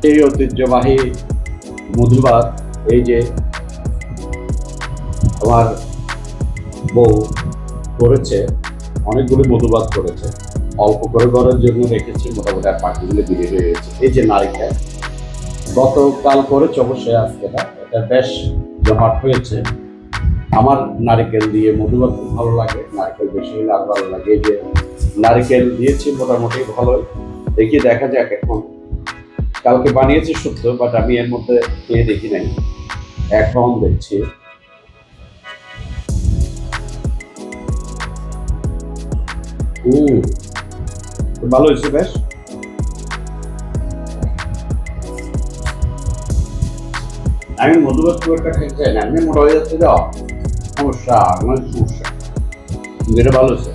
এই ঐতিহ্যবাহী মধুভাত, এই যে আমার বউ করেছে, অনেকগুলো মধুভাত করেছে, অল্প করে করার জন্য রেখেছি, মোটামুটি আর পাখিগুলো বিয়ে হয়ে গেছে। এই যে নারিকেল গতকাল করেছে, অবশ্যই আজকে না, এটা বেশ জমাট হয়েছে। আমার নারিকেল দিয়ে মধুভাত খুব ভালো লাগে, নারিকেল বেশি হলে আর ভালো লাগে। এই যে নারিকেল দিয়েছি মোটামুটি ভালোই, দেখি দেখা যাক। এখন কালকে বানিয়েছি শুদ্ধ, বাট আমি এর মধ্যে খেয়ে দেখি নাই, এখন দেখছি। হম, ভালো হয়েছে বেশ। আমি মধুভাত খুব একটা খেতে চাই না, আমি মোটা হয়ে যাচ্ছে, দাও সমস্যা, আমার সমস্যা, কিন্তু এটা ভালো হয়েছে।